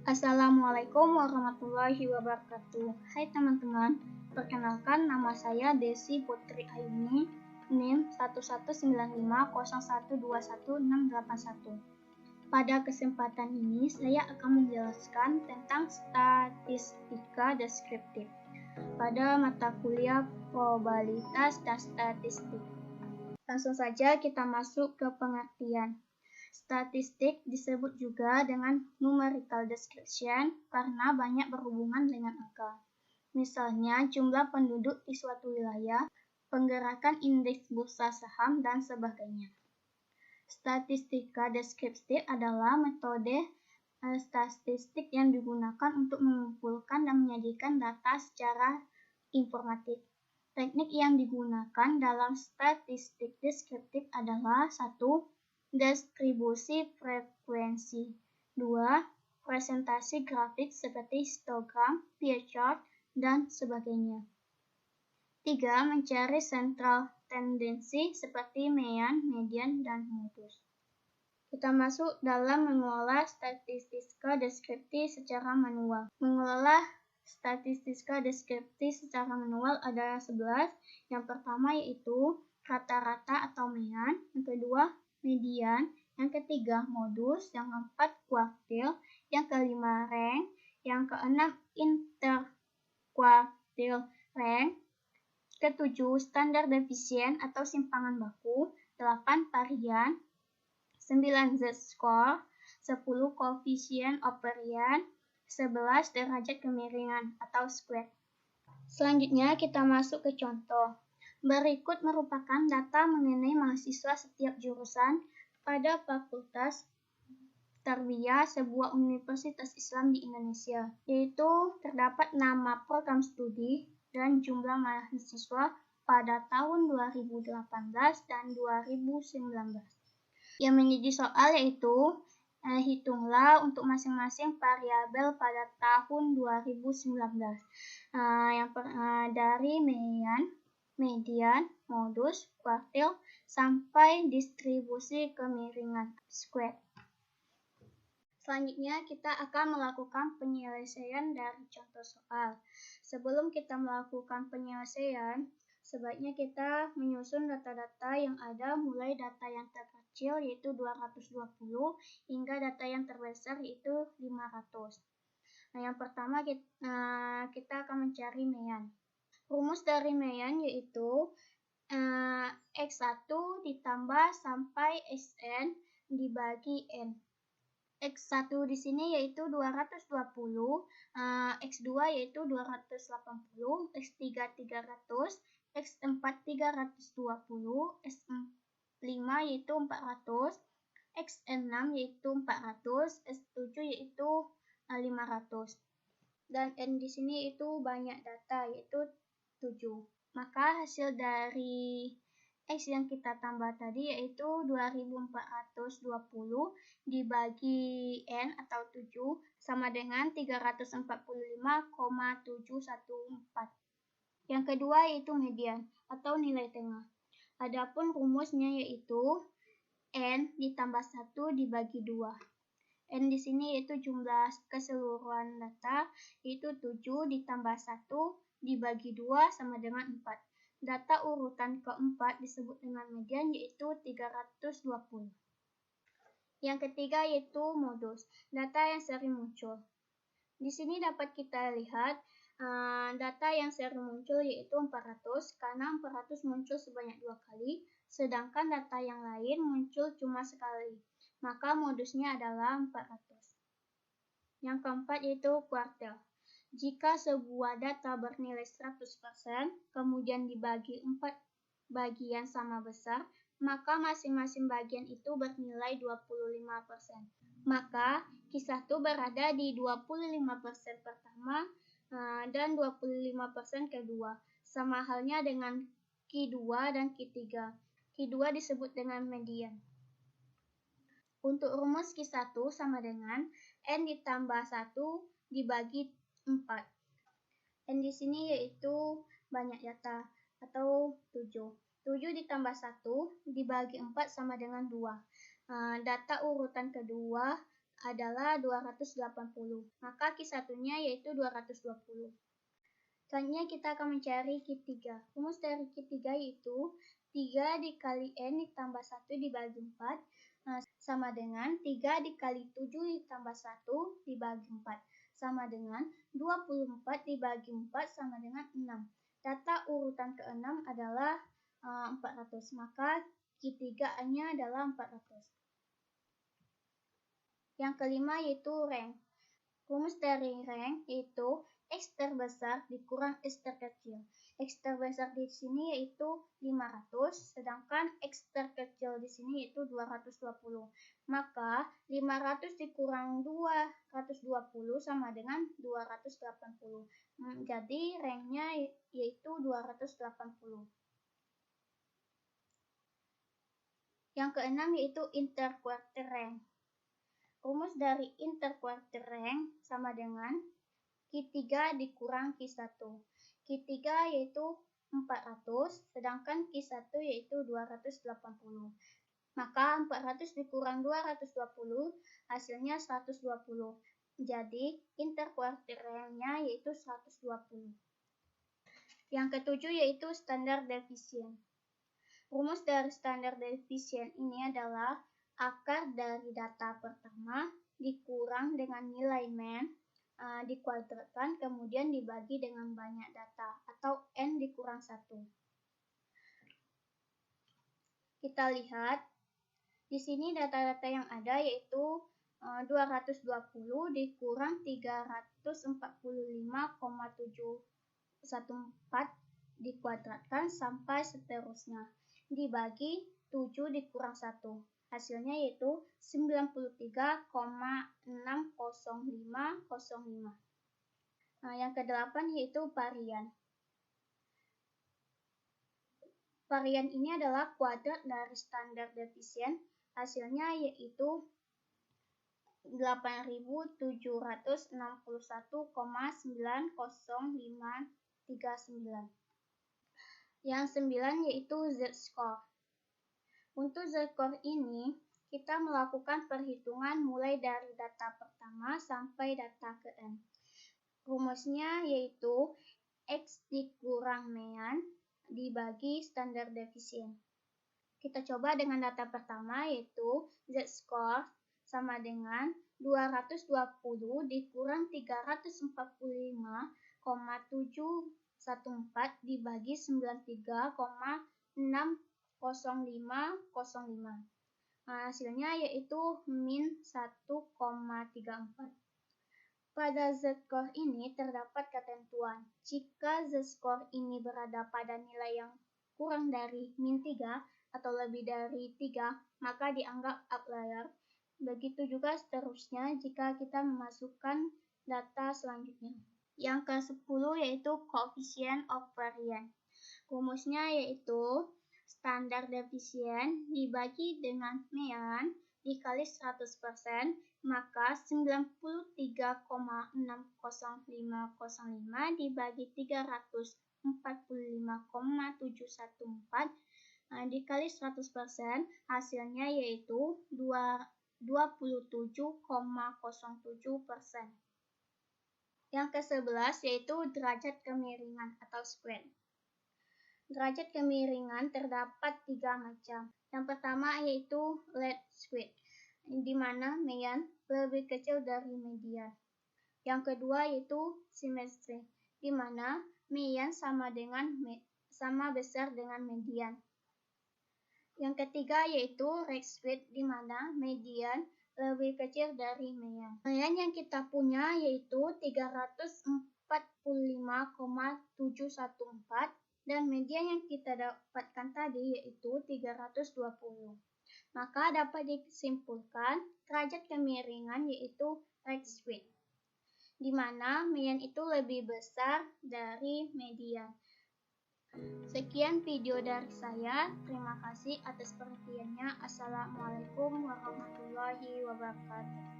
Assalamualaikum warahmatullahi wabarakatuh. Hai teman-teman, perkenalkan nama saya Desi Putri Ayuni, NIM 1195012161. Pada kesempatan ini saya akan menjelaskan tentang statistika deskriptif pada mata kuliah probabilitas dan statistik. Langsung saja kita masuk ke pengertian. Statistik disebut juga dengan numerical description karena banyak berhubungan dengan angka. Misalnya jumlah penduduk di suatu wilayah, penggerakan indeks bursa saham, dan sebagainya. Statistika deskriptif adalah metode statistik yang digunakan untuk mengumpulkan dan menyajikan data secara informatif. Teknik yang digunakan dalam statistik deskriptif adalah 1. Distribusi frekuensi. 2. Presentasi grafik seperti histogram, pie chart, dan sebagainya. 3. Mencari sentral tendensi seperti mean, median, dan modus. Kita masuk dalam mengelola statistika deskriptif secara manual. Mengelola statistika deskriptif secara manual ada 11. Yang pertama yaitu rata-rata atau mean. Yang kedua, median. Yang ketiga, modus. Yang keempat, kuartil. Yang kelima, rank. Yang keenam, interkuartil rank. Ketujuh, standar defisien atau simpangan baku. 8, varian. 9, z-score. 10, koefisien ovarian. 11, derajat kemiringan atau square. Selanjutnya kita masuk ke contoh. Berikut merupakan data mengenai mahasiswa setiap jurusan pada Fakultas Tarbiyah sebuah universitas Islam di Indonesia, yaitu terdapat nama program studi dan jumlah mahasiswa pada tahun 2018 dan 2019. Yang menjadi soal yaitu hitunglah untuk masing-masing variabel pada tahun 2019. Dari mean, median, modus, kuartil, sampai distribusi kemiringan square. Selanjutnya kita akan melakukan penyelesaian dari contoh soal. Sebelum kita melakukan penyelesaian, sebaiknya kita menyusun data-data yang ada, mulai data yang terkecil yaitu 220 hingga data yang terbesar yaitu 500. Yang pertama kita akan mencari mean. Rumus dari mean yaitu X1 ditambah sampai Xn dibagi N. X1 di sini yaitu 220, X2 yaitu 280, X3 300, X4 320, X5 yaitu 400, X6 yaitu 400, X7 yaitu 500. Dan N di sini itu banyak data yaitu 7. Maka hasil dari X yang kita tambah tadi yaitu 2420 dibagi N atau 7 sama dengan 345,714. Yang kedua yaitu median atau nilai tengah. Adapun rumusnya yaitu N ditambah 1 dibagi 2. N di sini yaitu jumlah keseluruhan data yaitu 7 ditambah 1 dibagi 2 sama dengan 4. Data urutan keempat disebut dengan median yaitu 320. Yang ketiga yaitu modus, data yang sering muncul. Di sini dapat kita lihat data yang sering muncul yaitu 400 karena 400 muncul sebanyak 2 kali, sedangkan data yang lain muncul cuma sekali. Maka modusnya adalah 400. Yang keempat yaitu kuartil. Jika sebuah data bernilai 100%, kemudian dibagi 4 bagian sama besar, maka masing-masing bagian itu bernilai 25%. Maka Q1 berada di 25% pertama dan 25% kedua. Sama halnya dengan Q2 dan Q3. Q2 disebut dengan median. Untuk rumus Q1 sama dengan N ditambah 1 dibagi 4. N di sini yaitu banyak data atau 7. 7 ditambah 1 dibagi 4 sama dengan 2. Data urutan kedua adalah 280. Maka Q1-nya yaitu 220. Selanjutnya kita akan mencari Q3. Rumus dari Q3 yaitu 3 dikali N ditambah 1 dibagi 4 sama dengan 3 dikali 7 ditambah 1 dibagi 4 sama dengan 24 dibagi 4 sama dengan 6. Data urutan ke-6 adalah 400, maka Q3-nya adalah 400. Yang kelima yaitu rank. Rumus dari rank yaitu X terbesar dikurang X terkecil. X terbesar di sini yaitu 500, sedangkan X terkecil di sini yaitu 220. Maka 500 dikurang 220 sama dengan 280. Jadi ranknya yaitu 280. Yang keenam yaitu interquartile rank. Rumus dari interquartile rank sama dengan Q3 dikurang Q1. Q3 yaitu 400, sedangkan Q1 yaitu 280. Maka 400 dikurang 220 hasilnya 120. Jadi interquartile rank-nya yaitu 120. Yang ketujuh yaitu standar deviation. Rumus dari standar deviation ini adalah akar dari data pertama dikurang dengan nilai min dikuadratkan kemudian dibagi dengan banyak data atau N dikurang 1. Kita lihat di sini data-data yang ada yaitu 220 dikurang 345,714 dikuadratkan sampai seterusnya dibagi 7 dikurang 1. Hasilnya yaitu 93,60505. Yang kedelapan yaitu varian. Varian ini adalah kuadrat dari standar deviation. Hasilnya yaitu 8.761,90539. Yang 9 yaitu z-score. Untuk z-score ini, kita melakukan perhitungan mulai dari data pertama sampai data ke-n. Rumusnya yaitu X dikurang mean dibagi standar deviation. Kita coba dengan data pertama yaitu z-score sama dengan 220 dikurang 345,714 dibagi 93,60505. Hasilnya yaitu min 1,34. Pada z-score ini terdapat ketentuan. Jika z-score ini berada pada nilai yang kurang dari min 3 atau lebih dari 3, maka dianggap outlier. Begitu juga seterusnya jika kita memasukkan data selanjutnya. Yang ke-10 yaitu coefficient of variance. Rumusnya yaitu standar deviation dibagi dengan mean dikali 100%, maka 93,60505 dibagi 345,714 dikali 100%, hasilnya yaitu 27,07%. Yang ke-11 yaitu derajat kemiringan atau square. Derajat kemiringan terdapat 3 macam. Yang pertama yaitu least square, di mana mean lebih kecil dari median. Yang kedua yaitu symmetry, di mana mean sama besar dengan median. Yang ketiga yaitu least square, di mana median lebih kecil dari mean. Mean yang kita punya yaitu 345,714 dan median yang kita dapatkan tadi yaitu 320. Maka dapat disimpulkan derajat kemiringan yaitu least square, di mana mean itu lebih besar dari median. Sekian video dari saya. Terima kasih atas perhatiannya. Assalamualaikum warahmatullahi wabarakatuh.